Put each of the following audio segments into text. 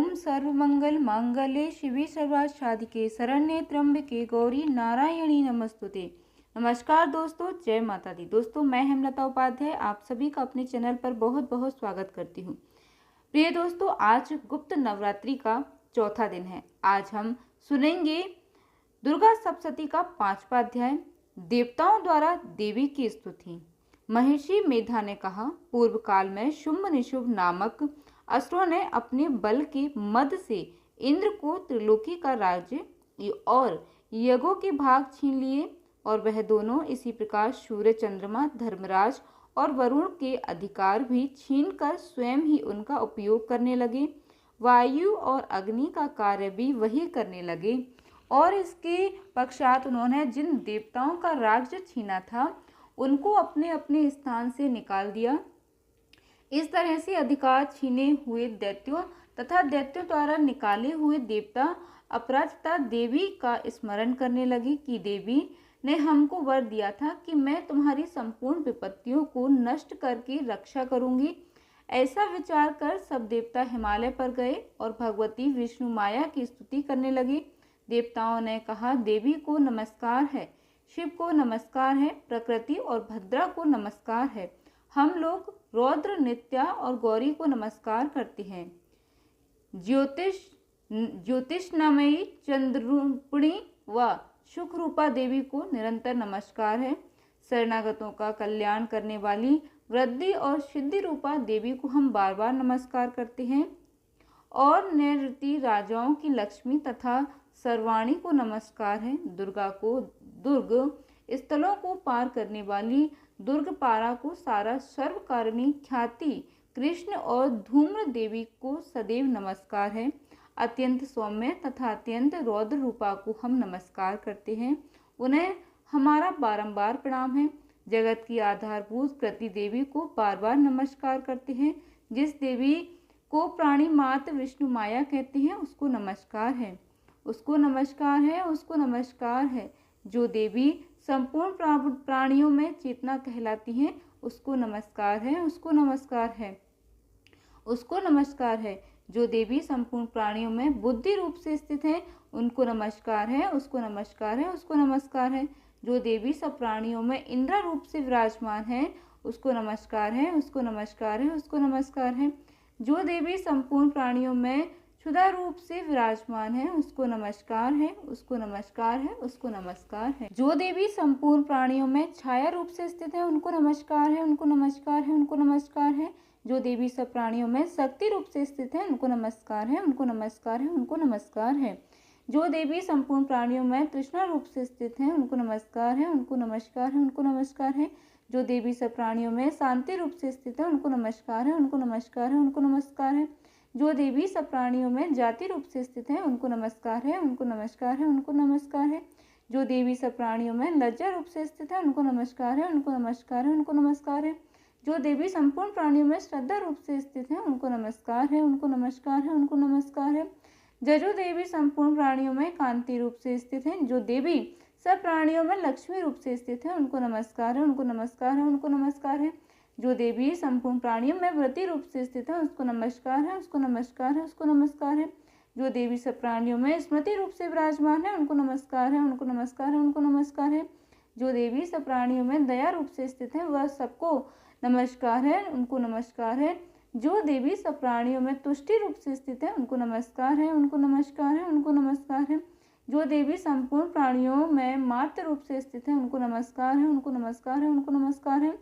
ओम सर्वमंगल मांगल्ये शिवे सर्वार्थ साधिके शरण्ये त्र्यंबके गौरी नारायणी नमस्तुते। नमस्कार दोस्तों, जय माता दी। दोस्तों, मैं हेमलता उपाध्याय आप सभी का अपने चैनल पर बहुत बहुत स्वागत करती हूँ। प्रिय दोस्तों, आज गुप्त नवरात्रि का चौथा दिन है। आज हम सुनेंगे दुर्गा सप्तशती का 5वां अध्याय, देवताओं द्वारा देवी की स्तुति। महर्षि मेधा ने कहा, पूर्व काल में शुंभ निशुंभ नामक असुरों ने अपने बल के मद से इंद्र को त्रिलोकी का राज्य और यज्ञों के भाग छीन लिए, और वह दोनों इसी प्रकार सूर्य, चंद्रमा, धर्मराज और वरुण के अधिकार भी छीनकर स्वयं ही उनका उपयोग करने लगे। वायु और अग्नि का कार्य भी वही करने लगे, और इसके पश्चात उन्होंने जिन देवताओं का राज्य छीना था उनको अपने अपने स्थान से निकाल दिया। इस तरह से अधिकार छीने हुए दैत्यों तथा दैत्यों द्वारा निकाले हुए देवता अपराजिता देवी का स्मरण करने लगे कि देवी ने हमको वर दिया था कि मैं तुम्हारी संपूर्ण विपत्तियों को नष्ट करके रक्षा करूंगी। ऐसा विचार कर सब देवता हिमालय पर गए और भगवती विष्णु माया की स्तुति करने लगे। देवताओं ने कहा, देवी को नमस्कार है, शिव को नमस्कार है, प्रकृति और भद्रा को नमस्कार है। हम लोग रौद्र, नित्या और गौरी को नमस्कार करते हैं। ज्योतिषमयी, चंद्रूपिणी व सुख रूपा देवी को निरंतर नमस्कार है। शरणागतों का कल्याण करने वाली वृद्धि और सिद्धि रूपा देवी को हम बार बार नमस्कार करते हैं। और नैऋति राजाओं की लक्ष्मी तथा सर्वाणी को नमस्कार है। दुर्गा को दुर्ग स्थलों को पार करने वाली दुर्गपारा को सारा सर्वकारिणी ख्याति कृष्ण और धूम्र देवी को सदैव नमस्कार है। अत्यंत सौम्य तथा अत्यंत रौद्र रूपा को हम नमस्कार करते हैं, उन्हें हमारा बारंबार प्रणाम है। जगत की आधारभूत प्रति देवी को बार बार नमस्कार करते हैं। जिस देवी को प्राणी मात विष्णु माया कहते हैं उसको नमस्कार है, उसको नमस्कार है, उसको नमस्कार है। जो देवी संपूर्ण प्राणियों में चेतना कहलाती हैं उसको नमस्कार है, उसको नमस्कार है, उसको नमस्कार है। जो देवी संपूर्ण प्राणियों में बुद्धि रूप से स्थित है उनको नमस्कार है, उसको नमस्कार है, उसको नमस्कार है। जो देवी सब प्राणियों में इंद्र रूप से विराजमान है उसको नमस्कार है, उसको नमस्कार है, उसको नमस्कार है। जो देवी संपूर्ण प्राणियों में क्षुधा रूप से विराजमान है उसको नमस्कार है, उसको नमस्कार है, उसको नमस्कार है। जो देवी संपूर्ण प्राणियों में छाया रूप से स्थित है उनको नमस्कार है, उनको नमस्कार है, उनको नमस्कार है। जो देवी सब प्राणियों में शक्ति रूप से स्थित है उनको नमस्कार है, उनको नमस्कार है, उनको नमस्कार है। जो देवी संपूर्ण प्राणियों में तृष्णा रूप से स्थित है उनको नमस्कार है, उनको नमस्कार है, उनको नमस्कार है। जो देवी सब प्राणियों में शांति रूप से स्थित है उनको नमस्कार है, उनको नमस्कार है, उनको नमस्कार है। जो देवी सब प्राणियों में जाति रूप से स्थित है उनको नमस्कार है, उनको नमस्कार है, उनको नमस्कार है। जो देवी सब प्राणियों में लज्जा रूप से स्थित है उनको नमस्कार है, उनको नमस्कार है, उनको नमस्कार है। जो देवी संपूर्ण प्राणियों में श्रद्धा रूप से स्थित है उनको नमस्कार है, उनको नमस्कार है, उनको नमस्कार है। जो देवी संपूर्ण प्राणियों में कांति रूप से स्थित है, जो देवी सब प्राणियों में लक्ष्मी रूप से स्थित है उनको नमस्कार है, उनको नमस्कार है, उनको नमस्कार है। जो देवी संपूर्ण प्राणियों में व्रती रूप से स्थित है उसको नमस्कार है, उसको नमस्कार है, उसको नमस्कार है। जो देवी सब प्राणियों में स्मृति रूप से विराजमान है उनको नमस्कार है, उनको नमस्कार है, उनको नमस्कार है। जो देवी सब प्राणियों में दया रूप से स्थित है वह सबको नमस्कार है, उनको नमस्कार है। जो देवी सब प्राणियों में तुष्टि रूप से स्थित है उनको नमस्कार है, उनको नमस्कार है, उनको नमस्कार है। जो देवी संपूर्ण प्राणियों में मात्र रूप से स्थित है उनको नमस्कार है, उनको नमस्कार है, उनको नमस्कार है।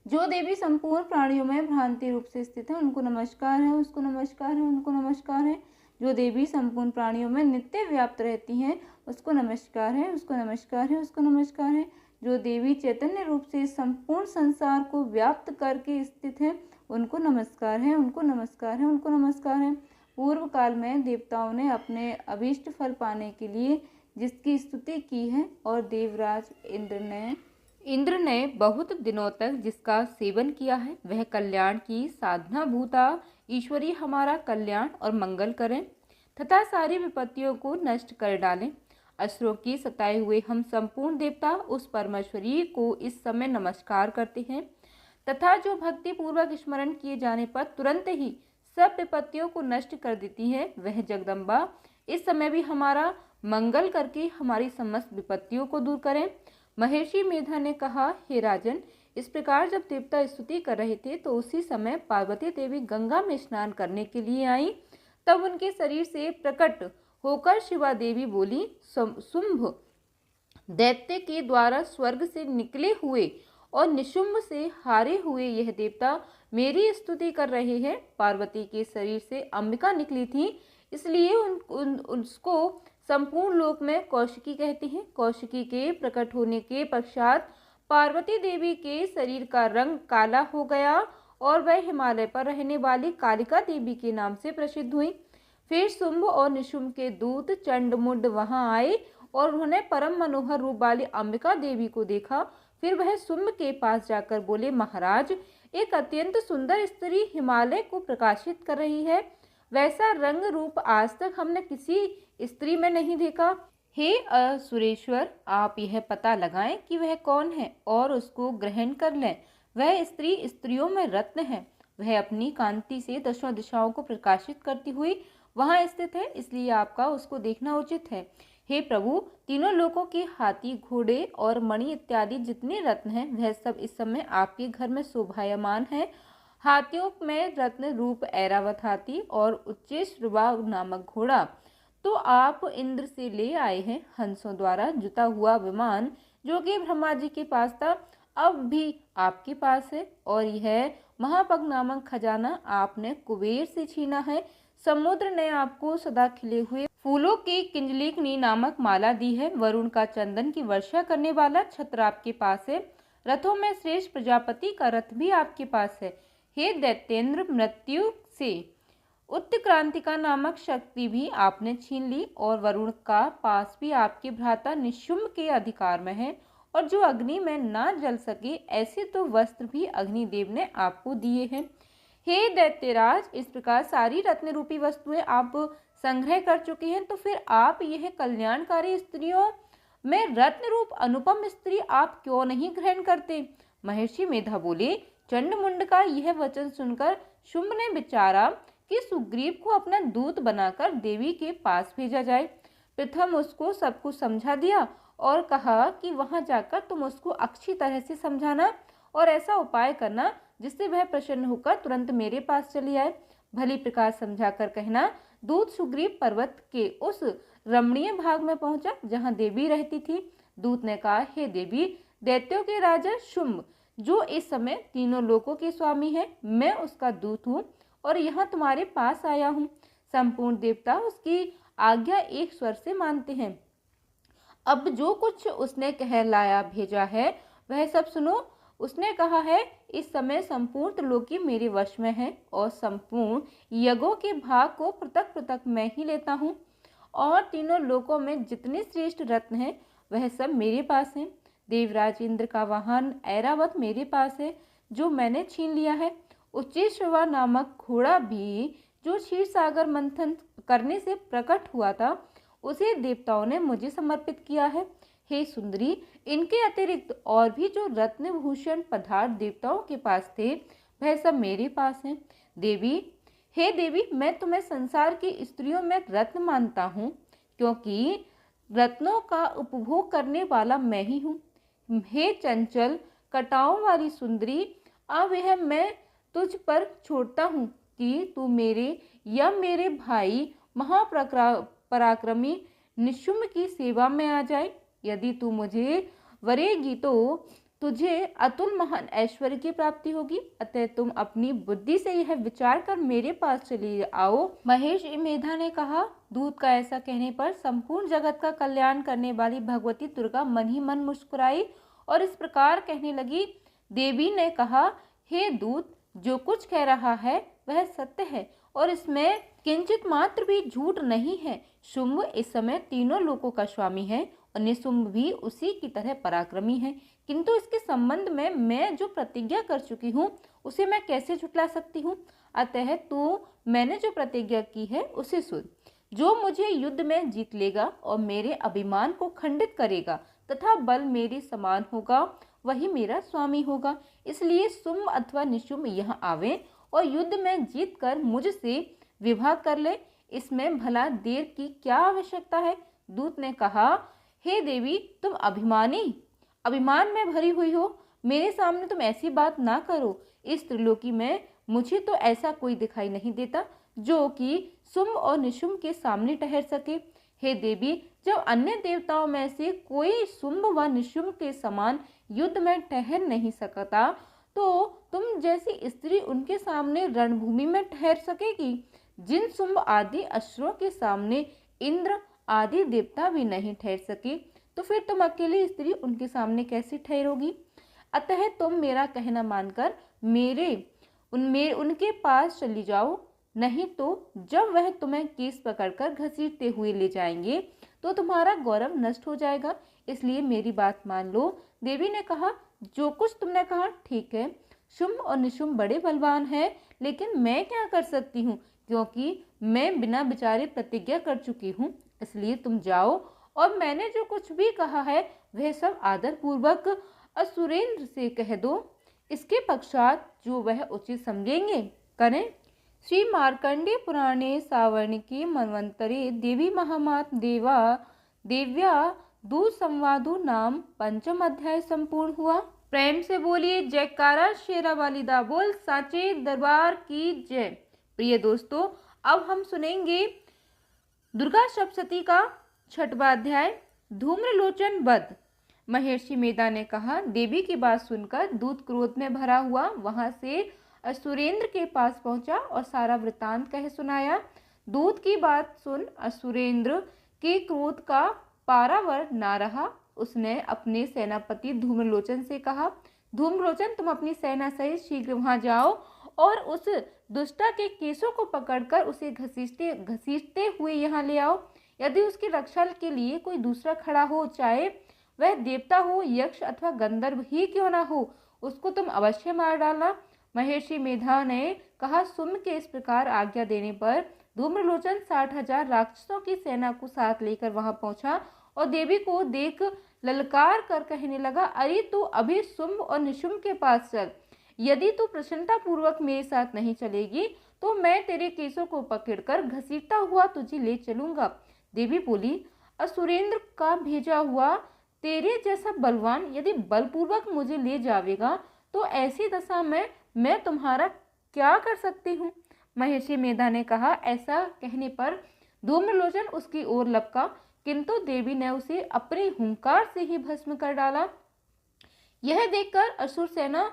जो देवी संपूर्ण प्राणियों में भ्रांति रूप से स्थित है उनको नमस्कार है, उसको नमस्कार है, उनको नमस्कार है। जो देवी संपूर्ण प्राणियों में नित्य व्याप्त रहती हैं उसको नमस्कार है, उसको नमस्कार है, उसको नमस्कार है। जो देवी चैतन्य रूप से संपूर्ण संसार को व्याप्त करके स्थित है उनको नमस्कार है, उनको नमस्कार है, उनको नमस्कार है। पूर्व काल में देवताओं ने अपने अभीष्ट फल पाने के लिए जिसकी स्तुति की है और देवराज इंद्र ने बहुत दिनों तक जिसका सेवन किया है वह कल्याण की साधना भूता ईश्वरी हमारा कल्याण और मंगल करें तथा सारी विपत्तियों को नष्ट कर डालें। असुरों की सताए हुए हम संपूर्ण देवता उस परमेश्वरी को इस समय नमस्कार करते हैं तथा जो भक्ति पूर्वक स्मरण किए जाने पर तुरंत ही सब विपत्तियों को नष्ट कर देती है। वह जगदम्बा इस समय भी हमारा मंगल करके हमारी समस्त विपत्तियों को दूर करें। महर्षि मेधा ने कहा, हे राजन, इस प्रकार जब देवता स्तुति कर रहे थे तो उसी समय पार्वती देवी गंगा में स्नान करने के लिए आई। तब उनके शरीर से प्रकट होकर शिवा देवी बोली, शुंभ दैत्य के द्वारा स्वर्ग से निकले हुए और निशुंभ से हारे हुए यह देवता मेरी स्तुति कर रहे हैं। पार्वती के शरीर से अंबिका निकली थी, इसलिए उसको संपूर्ण लोक में कौशिकी कहते हैं। कौशिकी के प्रकट होने के पश्चात पार्वती देवी के शरीर का रंग काला हो गया और वह हिमालय पर रहने वाली कालिका देवी के नाम से प्रसिद्ध हुई। फिर शुंभ और निशुंभ के दूत चंडमुंड वहां आए और उन्होंने परम मनोहर रूप वाली अंबिका देवी को देखा। फिर वह शुंभ के पास जाकर बोले, महाराज, एक अत्यंत सुंदर स्त्री हिमालय को प्रकाशित कर रही है। वैसा रंग रूप आज तक हमने किसी स्त्री में नहीं देखा। हे सुरेश्वर, आप यह पता लगाएं कि वह कौन है और उसको ग्रहण कर लें। वह स्त्री स्त्रियों में रत्न है। वह अपनी कांति से दसों दिशाओं को प्रकाशित करती हुई वहां स्थित है, इसलिए आपका उसको देखना उचित है। हे प्रभु, तीनों लोकों के हाथी, घोड़े और मणि इत्यादि जितने रत्न हैं वह सब इस समय आपके घर में शोभायमान है। हाथियों में रत्न रूप ऐरावत हाथी और उच्चेश्रवा नामक घोड़ा तो आप इंद्र से ले आए हैं। हंसों द्वारा जुता हुआ विमान जो कि ब्रह्मा जी के पास था अब भी आपके पास है, और यह महापग नामक खजाना आपने कुबेर से छीना है। समुद्र ने आपको सदा खिले हुए फूलों की किंजलिकनी नामक माला दी है। वरुण का चंदन की वर्षा करने वाला छत्र आपके पास है। रथों में श्रेष्ठ प्रजापति का रथ भी आपके पास है। हे दैत्येंद्र, मृत्यु से उत्क्रांतिका नामक शक्ति भी आपने छीन ली, और वरुण का पास भी आपके भ्राता निशुंभ के अधिकार में है, और जो अग्नि में ना जल सके ऐसे तो वस्त्र भी अग्निदेव ने आपको दिए हैं। हे दैत्यराज, इस प्रकार सारी रत्न रूपी वस्तुएं आप संग्रह कर चुके हैं, तो फिर आप यह कल्याणकारी स्त्रियों में रत्न रूप अनुपम स्त्री आप क्यों नहीं ग्रहण करते? महर्षि मेधा बोले, चंडमुंड का यह वचन सुनकर शुंभ ने विचारा कि सुग्रीव को अपना दूत बनाकर देवी के पास भेजा जाए। प्रथम उसको सब कुछ समझा दिया और कहा कि वहां जाकर तुम उसको अच्छी तरह से समझाना और ऐसा उपाय करना जिससे वह प्रसन्न होकर तुरंत मेरे पास चली आए। भली प्रकार समझाकर कहना। दूत सुग्रीव पर्वत के उस रमणीय भाग में पहुंचा जहां देवी रहती थी। दूत ने कहा, हे देवी, दैत्यों के राजा शुंभ जो इस समय तीनों लोकों के स्वामी है, मैं उसका दूत हूँ और यहाँ तुम्हारे पास आया हूँ। संपूर्ण देवता उसकी आज्ञा एक स्वर से मानते हैं। अब जो कुछ उसने कहलाया भेजा है वह सब सुनो। उसने कहा है, इस समय संपूर्ण त्रिलोकी मेरे वश में है और संपूर्ण यज्ञों के भाग को पृथक पृथक मैं ही लेता हूँ, और तीनों लोकों में जितने श्रेष्ठ रत्न हैं वह सब मेरे पास हैं। देवराज इंद्र का वाहन ऐरावत मेरे पास है जो मैंने छीन लिया है। उच्चेश्रवा नामक घोड़ा भी जो क्षीर सागर मंथन करने से प्रकट हुआ था उसे देवताओं ने मुझे समर्पित किया है। हे सुंदरी, इनके अतिरिक्त और भी जो रत्न भूषण पदार्थ देवताओं के पास थे वह सब मेरे पास हैं। देवी, हे देवी, मैं तुम्हें संसार की स्त्रियों में रत्न मानता हूँ क्योंकि रत्नों का उपभोग करने वाला मैं ही हूँ। हे चंचल कटाओं वाली सुंदरी, अब यह मैं तुझ पर छोड़ता हूँ कि तू मेरे या मेरे भाई महापराक्रमी निशुंभ की सेवा में आ जाए। यदि तू मुझे वरेगी तो तुझे अतुल महान ऐश्वर्य की प्राप्ति होगी। अतः तुम अपनी बुद्धि से यह विचार कर मेरे पास चली आओ। महर्षि मेधा ने कहा। दूत का ऐसा कहने पर संपूर्ण जगत का कल्याण करने वाली भगवती दुर्गा मन ही मन मुस्कुराई और इस प्रकार कहने लगी। देवी ने कहा, हे दूत, जो कुछ कह रहा है वह सत्य है और इसमें किंचित मात्र भी झूठ नहीं है। शुंभ इस समय तीनों लोकों का स्वामी है और निशुंभ भी उसी की तरह पराक्रमी है, किंतु इसके संबंध में मैं जो प्रतिज्ञा कर चुकी हूँ उसे मैं कैसे झुठला सकती हूँ। अतः तू मैंने जो प्रतिज्ञा की है उसे सुन। जो मुझे युद्ध में जीत लेगा और मेरे अभिमान को खंडित करेगा तथा बल मेरे समान होगा वही मेरा स्वामी होगा। इसलिए शुंभ अथवा निशुंभ यहाँ आवे और युद्ध में जीतकर मुझसे विवाह कर ले। इसमें भला देर की क्या आवश्यकता है। दूत ने कहा, हे देवी, तुम अभिमान में भरी हुई हो। मेरे सामने तुम ऐसी बात ना करो। इस त्रिलोकी में मुझे तो ऐसा कोई दिखाई नहीं देता जो कि शुंभ और निशुंभ के सामने ठहर सके। हे देवी, जब अन्य देवताओं में से कोई शुंभ व निशुंभ के समान युद्ध में ठहर नहीं सकता, तो तुम जैसी स्त्री उनके सामने रणभूमि में ठहर सकेगी। जिन शुंभ आदि असुरों के सामने इंद्र आदि देवता भी नहीं ठहर सके, तो फिर तुम अकेली स्त्री उनके सामने कैसे ठहरोगी। अतः तुम मेरा कहना मानकर उनके पास चली जाओ, नहीं तो जब वह तुम्हें केस पकड़कर घसीटते हुए ले जाएंगे तो तुम्हारा गौरव नष्ट हो जाएगा। इसलिए मेरी बात मान लो। देवी ने कहा, जो कुछ तुमने कहा ठीक है। शुंभ और निशुंभ बड़े बलवान हैं, लेकिन मैं क्या कर सकती हूँ, क्योंकि मैं बिना विचारे प्रतिज्ञा कर चुकी हूँ। इसलिए तुम जाओ और मैंने जो कुछ भी कहा है वह सब आदर पूर्वक असुरेंद्र से कह दो। इसके पश्चात जो वह उचित समझेंगे करें। श्री मार्कंडेय पुराणे सावर्णिके मनवंतरे देवी महामात देव्या दूत संवादो नाम 5वां अध्याय संपूर्ण हुआ। प्रेम से बोलिए जयकारा शेरा वाली दा बोल साचे दरबार की जय। प्रिय दोस्तों, अब हम सुनेंगे दुर्गा सप्तशती का 6वां अध्याय धूम्रलोचन वध। महर्षि मेधा ने कहा, देवी की बात सुनकर दूत क्रोध में भरा हुआ वहां से असुरेंद्र के पास पहुंचा और सारा वृतांत कह सुनाया। दूत की बात सुन असुरेंद्र के क्रोध का पारावर ना रहा। उसने अपने सेनापति धूम्रलोचन से कहा, धूम्रलोचन, तुम अपनी सेना सहित शीघ्र वहां जाओ और उस दुष्टा के केसों को पकड़कर उसे घसीटते हुए यहाँ ले आओ। यदि उसकी रक्षा के लिए कोई दूसरा खड़ा हो, चाहे वह देवता हो, यक्ष अथवा गंधर्व ही क्यों ना हो, उसको तुम अवश्य मार डालना। महर्षि मेधा ने कहा। शुंभ के इस प्रकार आज्ञा देने पर धूम्रलोचन 60,000 राक्षसों की सेना को साथ लेकर वहां पहुंचा और देवी को देख ललकार कर कहने लगा, अरे तू अभी शुंभ और निशुंभ के पास चल। यदि तू प्रसन्नता पूर्वक मेरे साथ नहीं चलेगी तो मैं तेरे केसों को पकड़कर घसीटता हुआ तुझे ले चलूंगा। देवी बोली, असुरेंद्र का भेजा हुआ तेरे जैसा बलवान यदि बलपूर्वक मुझे ले जावेगा तो ऐसी दशा में मैं तुम्हारा क्या कर सकती हूँ। महर्षि मेधा ने कहा। ऐसा कहने पर धूम्रलोचन उसकी ओर लपका, किंतु देवी ने उसे अपने हुंकार से ही भस्म कर डाला। यह देखकर असुर सेना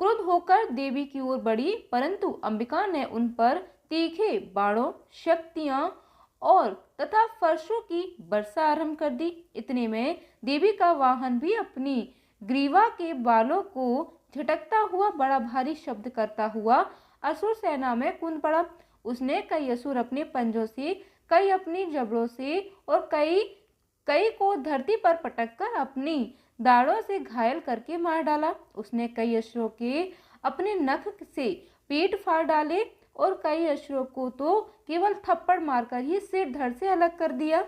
क्रुद्ध होकर देवी की ओर बढ़ी, परंतु अंबिका ने उन पर तीखे बाणों, शक्तियां और तथा फर्शों की वर्षा आरंभ कर दी। इतने में देवी का वाहन भी अपनी ग्रीवा के बालों को झटकता हुआ बड़ा भारी शब्द करता हुआ असुर सेना में कूद पड़ा। उसने कई असुर अपने पंजों से, कई अपनी जबड़ों से और कई को धरती पर पटककर अपनी दाढ़ों से घायल करके मार डाला। उसने कई असुरों के अपने नख से पेट फाड़ डाले और कई असुरों को तो केवल थप्पड़ मारकर ही सिर धड़ से अलग कर दिया।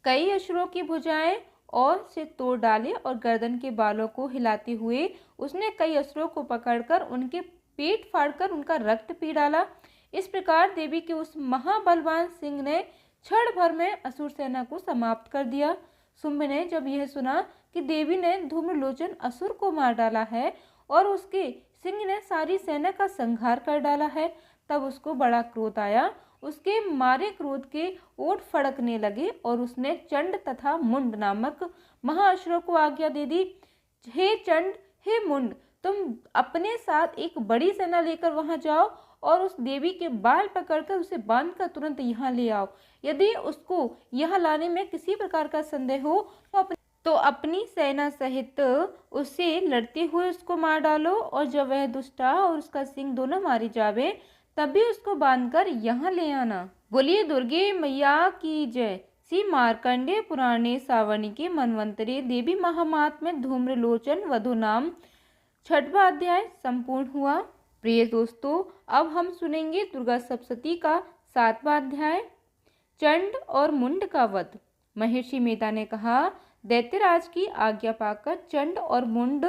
कई असुरों की भुजाएं और से तोड़ डाले और गर्दन के बालों को हिलाते हुए उसने कई असुरों को पकड़कर उनके पेट फाड़कर उनका रक्त पी डाला। इस प्रकार देवी के उस महाबलवान सिंह ने क्षण भर में असुर सेना को समाप्त कर दिया। शुंभ ने जब यह सुना कि देवी ने धूम्रलोचन असुर को मार डाला है और उसके सिंह ने सारी सेना का संहार कर डाला है, तब उसको बड़ा क्रोध आया। उसके मारे क्रोध के ओठ फड़कने लगे और उसने चंड तथा मुंड नामक महाअसुरों को आज्ञा दे दी, हे चंड, हे मुंड, तुम अपने साथ एक बड़ी सेना लेकर वहां जाओ और उस देवी के बाल पकड़कर उसे बांधकर तुरंत यहाँ ले आओ। यदि उसको यहाँ लाने में किसी प्रकार का संदेह हो तो अपनी सेना सहित उससे लड़ते हुए उसको मार डालो, और जब वह दुष्टा और उसका सिंह दोनों मारे जावे तब भी उसको बांधकर यहाँ ले आना। बोलिए दुर्गे मैया की जय। श्री मार्कंडेय पुराणे सावर्णिके मनवंतरे देवी महात्म्य धूम्रलोचन वधो नाम 6वां अध्याय संपूर्ण हुआ। प्रिय दोस्तों, अब हम सुनेंगे दुर्गा सप्तशती का 7वां अध्याय चंड और मुंड का वध। महर्षि मेधा ने कहा, दैत्यराज की आज्ञा पाकर चंड और मुंड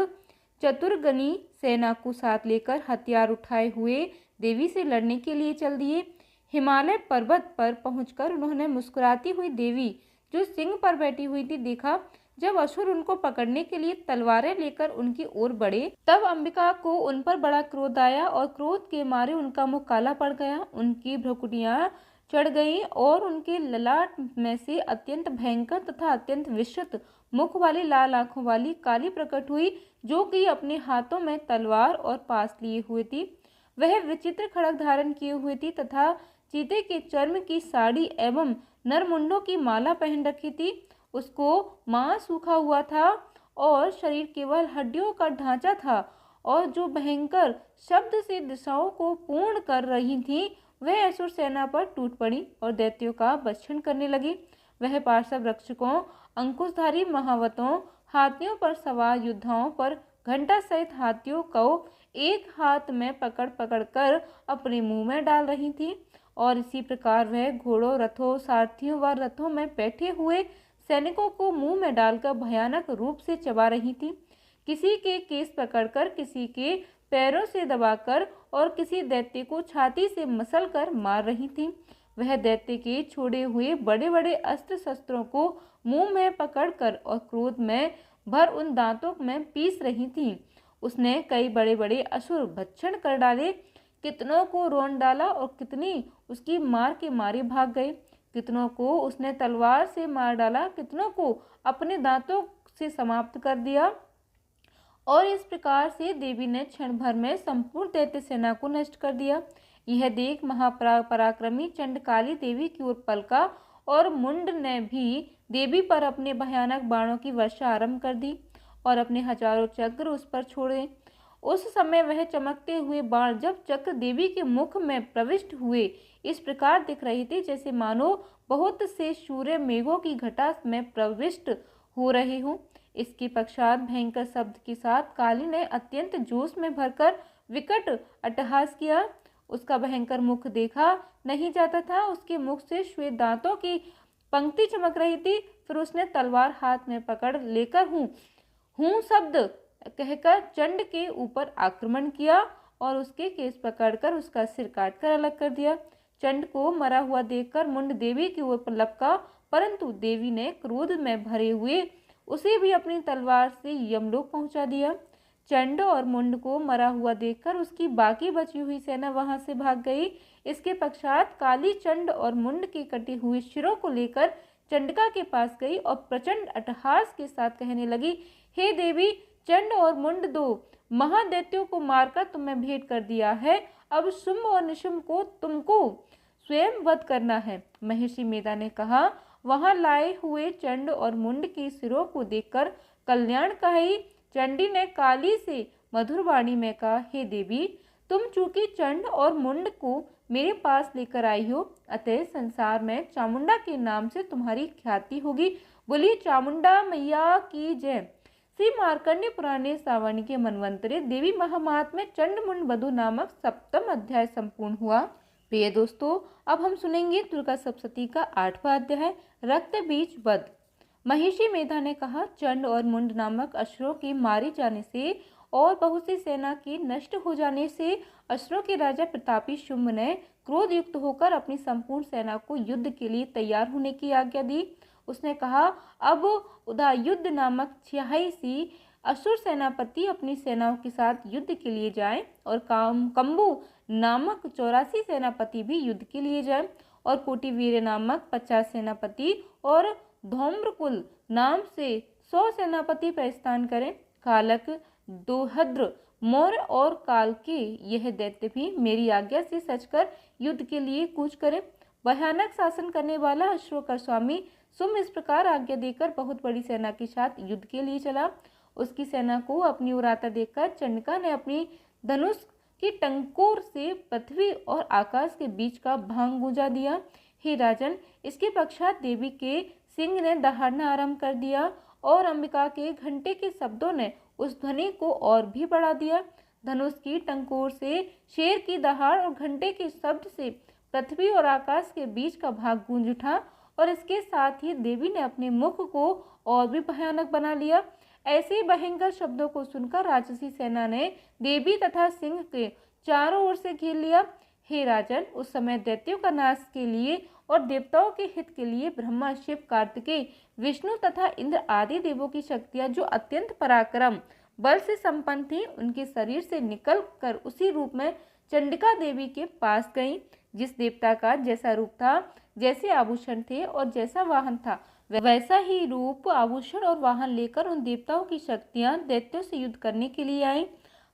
चतुर्गनी सेना को साथ लेकर हथियार उठाए हुए देवी से लड़ने के लिए चल दिए। हिमालय पर्वत पर पहुंचकर उन्होंने मुस्कुराती हुई देवी जो सिंह पर बैठी हुई थी देखा। जब असुर उनको पकड़ने के लिए तलवारें लेकर उनकी ओर बढ़े, तब अंबिका को उन पर बड़ा क्रोध आया और क्रोध के मारे उनका मुख काला पड़ गया, उनकी भ्रुकुटियां चढ़ गईं और उनके ललाट में से अत्यंत भयंकर तथा अत्यंत विकृत मुख वाली लाल आंखों वाली काली प्रकट हुई, जो कि अपने हाथों में तलवार और पास लिए हुए थी। वह विचित्र खड़ग धारण किए हुए थी तथा चीते के चर्म की साड़ी एवं नरमुंडों की माला पहन रखी थी। उसको मांस सूखा हुआ था और शरीर केवल हड्डियों का ढांचा था, और जो भयंकर शब्द से दिशाओं को पूर्ण कर रही थी वह असुर सेना पर टूट पड़ी और दैत्यों का भक्षण करने लगी। वह पार्श्व रक्षकों, अंकुशधारी महावतों, हाथियों पर सवार योद्धाओं पर घंटा सहित हाथियों को एक हाथ में पकड़ पकड़ कर अपने मुंह में डाल रही थी, और इसी प्रकार वह घोड़ों, रथों, सारथियों व रथों में बैठे हुए सैनिकों को मुंह में डालकर भयानक रूप से चबा रही थी। किसी के केस पकड़कर, किसी के पैरों से दबाकर और किसी दैत्य को छाती से मसल कर मार रही थी। वह दैत्य के छोड़े हुए बड़े बड़े अस्त्र शस्त्रों को मुंह में पकड़कर और क्रोध में भर उन दांतों में पीस रही थी। उसने कई बड़े बड़े असुर भक्षण कर डाले, कितनों को रौंद डाला और कितनी उसकी मार के मारे भाग गए। कितनों को उसने तलवार से मार डाला, कितनों को अपने दांतों से समाप्त कर दिया, और इस प्रकार से देवी ने क्षण भर में संपूर्ण दैत्य सेना को नष्ट कर दिया। यह देख महापराक्रमी चंडकाली देवी की ओर पलका और मुंड ने भी देवी पर अपने भयानक बाणों की वर्षा आरंभ कर दी और अपने हजारों चक्र उस पर छोड़े। उस समय वह चमकते हुए बाण जब चक्र देवी के मुख में प्रविष्ट हुए, इस प्रकार दिख रही थी जैसे मानो बहुत से सूर्य मेघों की घटा में प्रविष्ट हो रहे हों। इसके पश्चात भयंकर शब्द के साथ काली ने अत्यंत जोश में भरकर विकट अट्टहास किया। उसका भयंकर मुख देखा नहीं जाता था, उसके मुख से श्वेत दांतों की पंक्ति चमक रही थी। फिर उसने तलवार हाथ में पकड़ लेकर हूँ शब्द कहकर चंड के ऊपर आक्रमण किया और उसके केस पकड़कर उसका सिर काटकर अलग कर दिया। चंड को मरा हुआ देखकर मुंड देवी की ओर लपका, परंतु देवी ने क्रोध में भरे हुए उसे भी अपनी तलवार से यमलोक पहुंचा दिया। चंड और मुंड को मरा हुआ देखकर उसकी बाकी बची हुई सेना वहां से भाग गई। इसके पश्चात काली चंड और मुंड के कटे हुए शिरों को लेकर चंडिका के पास गई और प्रचंड अट्टहास के साथ कहने लगी, हे देवी, चंड और मुंड दो महादैत्यों को मारकर तुमने भेंट कर दिया है। अब शुंभ और निशुंभ को तुमको स्वयं वध करना है। महर्षि मेधा ने कहा, वहां लाए हुए चंड और मुंड के सिरों को देखकर कल्याणकारी चंडी ने काली से मधुर वाणी में कहा, हे देवी, तुम चूंकि चंड और मुंड को मेरे पास लेकर आई हो, अतः संसार में चामुंडा के नाम से तुम्हारी ख्याति होगी। बोली चामुंडा मैया की जय। श्री मार्कंडेय पुराणे सावर्ण के मनवंतरे देवी महात्म्य चंड मुंड वधु नामक 7वां अध्याय संपूर्ण हुआ। प्रिय दोस्तों, अब हम सुनेंगे दुर्गा सप्तशती का 8वां अध्याय रक्त बीज वध। महर्षि मेधा ने कहा, चंड और मुंड नामक असुरों के मारे जाने से और बहुत सी सेना के नष्ट हो जाने से असुरों के राजा प्रतापी शुंभ ने क्रोध युक्त होकर अपनी संपूर्ण सेना को युद्ध के लिए तैयार होने की आज्ञा दी। उसने कहा, अब उदयुद्ध नामक 86 असुर सेनापति अपनी सेनाओं के साथ युद्ध के लिए जाएं और कंबु नामक 84 सेनापति भी युद्ध के लिए जाएं और कोटिवीर नामक 50 सेनापति और धौम्रकुल नाम से 100 सेनापति प्रस्थान करें। कालक, दोहद्र, मौर्य और काल के यह दैत्य भी मेरी आज्ञा से सचकर युद्ध के लिए कूच करें। भयानक शासन करने वाला असुरों का स्वामी शुंभ इस प्रकार आज्ञा देकर बहुत बड़ी सेना के साथ युद्ध के लिए चला। उसकी सेना को अपनी ओर आता देखकर चंडिका ने अपनी धनुष की टंकोर से पृथ्वी और आकाश के बीच का भांग गुंजा दिया। हे राजन, इसके पश्चात देवी के सिंह ने दहाड़ना आरंभ कर दिया और अंबिका के घंटे के शब्दों ने उस ध्वनि को और भी बढ़ा दिया। धनुष की टंकोर से शेर की दहाड़ और घंटे के शब्द से पृथ्वी और आकाश के बीच का भाग गूंज उठा और इसके साथ ही देवी ने अपने मुख को और भी भयानक बना लिया। ऐसे भयंकर शब्दों को सुनकर राक्षसी सेना ने देवी तथा सिंह के चारों ओर से घेर लिया। हे राजन, उस समय दैत्यों का नाश के लिए और देवताओं के हित के लिए ब्रह्मा, शिव, कार्तिकेय, विष्णु तथा इंद्र आदि देवों की शक्तियां जो अत्यंत पराक्रम बल से संपन्न थी, उनके शरीर से निकल कर उसी रूप में चंडिका देवी के पास गईं। जिस देवता का जैसा रूप था, जैसे आभूषण थे और जैसा वाहन था, वैसा ही रूप, आभूषण और वाहन लेकर उन देवताओं की शक्तियां दैत्यों से युद्ध करने के लिए आईं।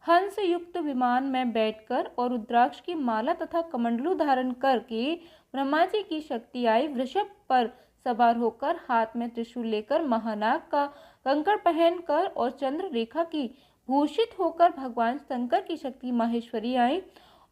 हंस युक्त विमान में बैठकर और रुद्राक्ष की माला तथा कमंडलू धारण करके ब्रह्मा जी की शक्ति आई। वृषभ पर सवार होकर, हाथ में त्रिशूल लेकर, महानाग का कंकड़ पहनकर और चंद्र रेखा की भूषित होकर भगवान शंकर की शक्ति माहेश्वरी आई।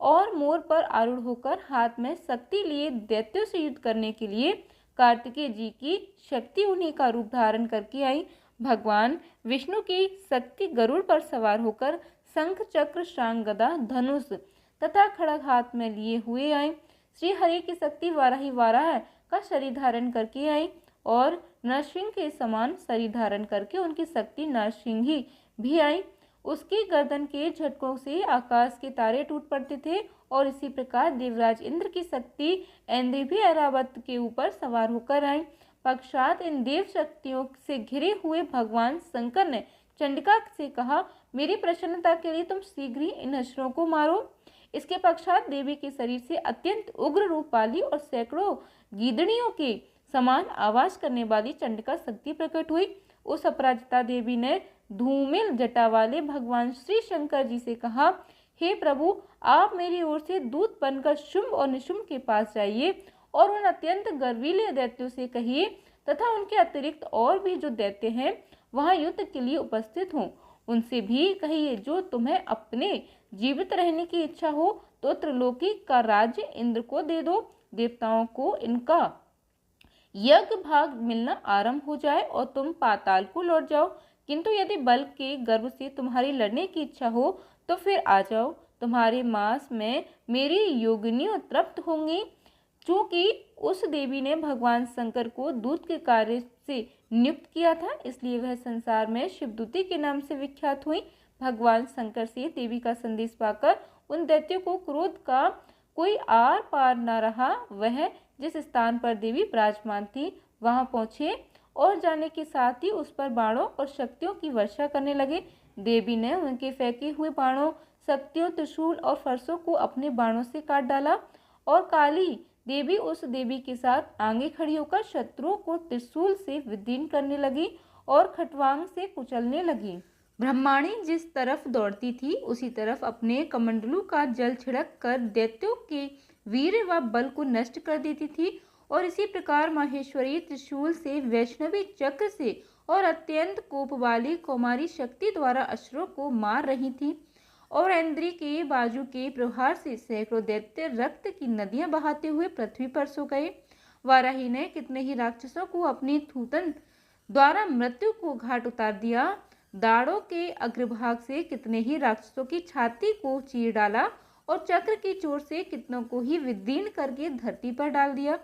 और मोर पर आरूढ़ होकर हाथ में शक्ति लिए दैत्यों से युद्ध करने के लिए कार्तिकेय जी की शक्ति उन्हीं का रूप धारण करके आई। भगवान विष्णु की शक्ति गरुड़ पर सवार होकर शंख, चक्र, शांग, गदा, धनुष तथा खड़ग हाथ में लिए हुए आई। श्री हरि की शक्ति वाराही वाराह का शरीर धारण करके आई और नरसिंह के समान शरीर धारण करके उनकी शक्ति नरसिंही भी आई। उसकी गर्दन के झटकों से आकाश के तारे टूट पड़ते थे और इसी प्रकार देवराज इंद्र की शक्ति ऐन्द्री भी ऐरावत के ऊपर सवार होकर आई। पश्चात इन देव शक्तियों से घिरे हुए भगवान शंकर ने चंडिका से कहा, मेरी प्रसन्नता के लिए तुम शीघ्र ही इन असुरों को मारो। इसके पश्चात देवी के शरीर से अत्यंत उग्र रूप वाली और सैकड़ों गीदड़ियों के समान आवाज करने वाली चंडिका शक्ति प्रकट हुई। उस अपराजिता देवी ने धूमिल जटा वाले भगवान श्री शंकर जी से कहा, हे प्रभु, आप मेरी ओर से दूत बनकर शुंभ और निशुंभ के पास जाइए और उन अत्यंत गर्वीले दैत्यों से कहिए तथा उनके अतिरिक्त और भी जो दैत्य हैं वहां युद्ध के लिए उपस्थित हों, उनसे भी कहिए, जो तुम्हें अपने जीवित रहने की इच्छा हो तो त्रिलोकी का राज्य इंद्र को दे दो। देवताओं को इनका यज्ञ भाग मिलना आरंभ हो जाए और तुम पाताल को लौट जाओ। किंतु यदि बल के गर्व से तुम्हारी लड़ने की इच्छा हो तो फिर आ जाओ, तुम्हारे मांस में मेरी योगिनियां तृप्त होंगी। चूंकि उस देवी ने भगवान शंकर को दूत के कार्य से नियुक्त किया था, इसलिए वह संसार में शिवदूती के नाम से विख्यात हुई। भगवान शंकर से देवी का संदेश पाकर उन दैत्यों को क्रोध का कोई आर पार न रहा। वह जिस स्थान पर देवी विराजमान थी वहां पहुंचे और जाने के साथ ही उस पर बाणों और शक्तियों की वर्षा करने लगे। देवी ने उनके फेंके हुए बाणों, शक्तियों, त्रिशूल और फरसों को अपने बाणों से काट डाला और काली देवी उस देवी के साथ आगे खड़ी होकर शत्रुओं को त्रिशूल से विदीर्ण करने लगी और खटवांग से कुचलने लगी। ब्रह्माणी जिस तरफ दौड़ती थी उसी तरफ अपने कमंडलू का जल छिड़क कर दैत्यों के वीर व बल को नष्ट कर देती थी और इसी प्रकार माहेश्वरी त्रिशूल से, वैष्णवी चक्र से और अत्यंत कोप वाली कौमारी शक्ति द्वारा असुरों को मार रही थी। और ऐन्द्री के बाजू के प्रहार से सैकड़ों दैत्य रक्त की नदियां बहाते हुए पृथ्वी पर सो गए। वाराही ने कितने ही राक्षसों को अपनी थूथन द्वारा मृत्यु को घाट उतार दिया। दाढ़ों के अग्रभाग से कितने ही राक्षसों की छाती को चीर डाला और चक्र की चोट से कितनों को ही विदीर्ण करके धरती पर डाल दिया।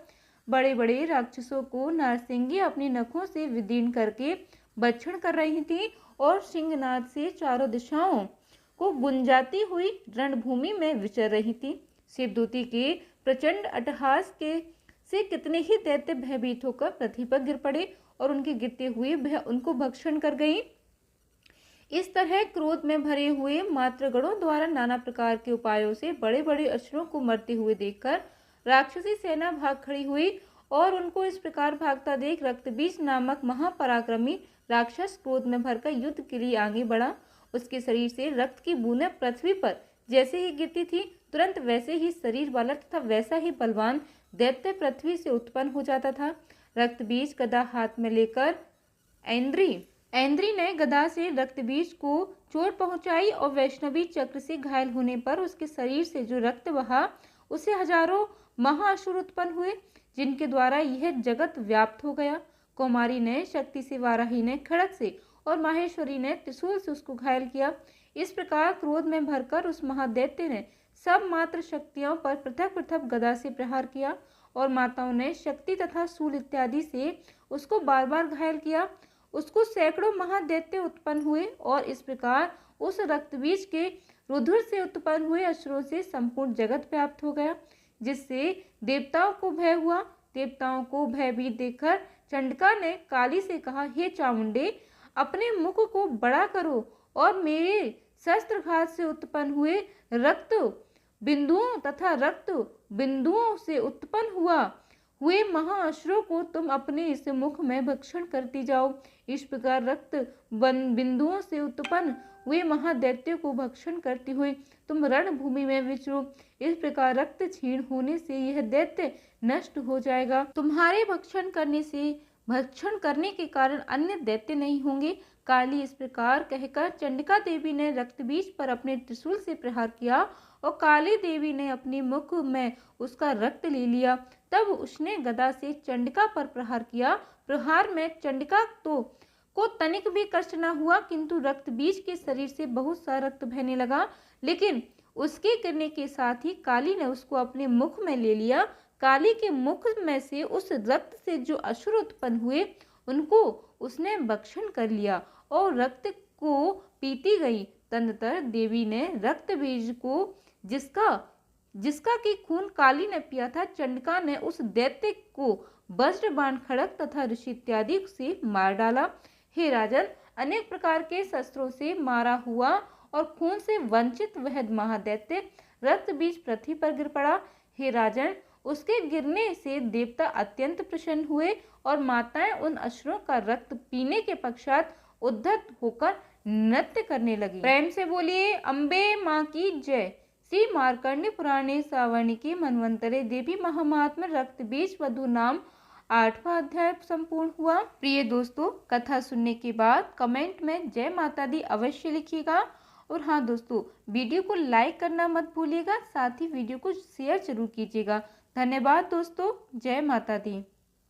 बड़े बड़े राक्षसों को नारसिंगी अपने नखों से विदीर्ण करके भक्षण कर रही थी और सिंहनाद से चारों दिशाओं को गुंजाती हुई रणभूमि में विचर रही थी। शिवदूती के प्रचंड अट्टहास के से कितने ही दैत्य भयभीत होकर पृथ्वी पर गिर पड़े और उनके गिरते हुए भय उनको भक्षण कर गई। इस तरह क्रोध में भरे हुए मातृगणों द्वारा नाना प्रकार के उपायों से बड़े बड़े असुरों को मरते हुए देखकर राक्षसी सेना भाग खड़ी हुई और उनको इस प्रकार भागता देख रक्तबीज नामक महापराक्रमी राक्षस क्रोध में भरकर युद्ध के लिए आगे बढ़ा। उसके शरीर से रक्त की बूंदें पृथ्वी पर जैसे ही गिरती थी, तुरंत वैसे ही शरीर वाला तथा वैसा ही बलवान दैत्य पृथ्वी से उत्पन्न हो जाता था। रक्तबीज गदा हाथ में लेकर ऐन्द्री ने गदा से रक्तबीज को चोट पहुंचाई और वैष्णवी चक्र से घायल होने पर उसके शरीर से जो रक्त बहा उसे हजारों महाअसुर उत्पन्न हुए, जिनके द्वारा यह जगत व्याप्त हो गया। कौमारी ने शक्ति से, वाराही ने खड़ग से और माहेश्वरी ने त्रिशूल से उसको घायल किया। इस प्रकार क्रोध में भरकर उस महादैत्य ने सब मात्र शक्तियों पर पृथक पृथक गदा से प्रहार किया और माताओं ने शक्ति तथा शूल इत्यादि से उसको बार बार घायल किया। उसको सैकड़ों महादैत्य उत्पन्न हुए और इस प्रकार उस रक्तबीज के रुधिर से उत्पन्न हुए अश्रुओं से संपूर्ण जगत व्याप्त हो गया, जिससे देवताओं को भय हुआ। देवताओं को भयभीत देखकर चंडिका ने काली से कहा, हे चामुंडे, अपने मुख को बड़ा करो और मेरे शस्त्रघात से उत्पन्न हुए रक्त बिंदुओं तथा रक्त बिंदुओं से उत्पन्न हुए महाअश्रुओं को तुम अपने इस मुख में भक्षण करती जाओ। इस प्रकार रक्त बिंदुओं से उत्पन्न हुए महादैत्य को भक्षण करती हुई तुम रणभूमि में विचरो। इस प्रकार रक्त क्षीण होने से यह दैत्य नष्ट हो जाएगा। तुम्हारे भक्षण करने के कारण अन्य दैत्य नहीं होंगे। काली इस प्रकार कहकर चंडिका देवी ने रक्त बीज पर अपने त्रिशूल से प्रहार किया और काली देवी ने अपने मुख में उसका रक्त ले लिया। तब उसने गदा से चंडिका पर प्रहार किया। प्रहार में चंडिका को तनिक भी कष्ट न हुआ, किंतु रक्त बीज के शरीर से बहुत सा रक्त बहने लगा। लेकिन उसके गिरने के साथ ही काली ने उसको अपने मुख में ले लिया। काली के मुख में से उस रक्त से जो अश्रु उत्पन्न हुए उनको उसने भक्षण कर लिया और रक्त को पीती गई। तदनंतर देवी ने रक्त बीज को, जिसका कि खून काली ने पिया था, चंडिका ने उस दैत्य को वज्र, बाण, खड़ग तथा ऋषि इत्यादि से मार डाला। हे राजन, अनेक प्रकार के शस्त्रों से मारा हुआ और खून से वंचित वह महादैत्य रक्त बीज पृथ्वी पर गिर पड़ा। हे राजन, उसके गिरने से देवता अत्यंत प्रसन्न हुए और माताएं उन अश्रुओं का रक्त पीने के पश्चात उद्धत होकर नृत्य करने लगी। प्रेम से बोलिए अम्बे माँ की जय। श्री मार्कंडेय पुराणे सावर्णिके मनवंतरे देवी महात्म्य रक्त बीज वधु नाम 8वां अध्याय संपूर्ण हुआ। प्रिय दोस्तों, कथा सुनने के बाद कमेंट में जय माता दी अवश्य लिखिएगा। और हाँ दोस्तों, वीडियो को लाइक करना मत भूलिएगा, साथ ही वीडियो को शेयर जरूर कीजिएगा। धन्यवाद दोस्तों, जय माता दी।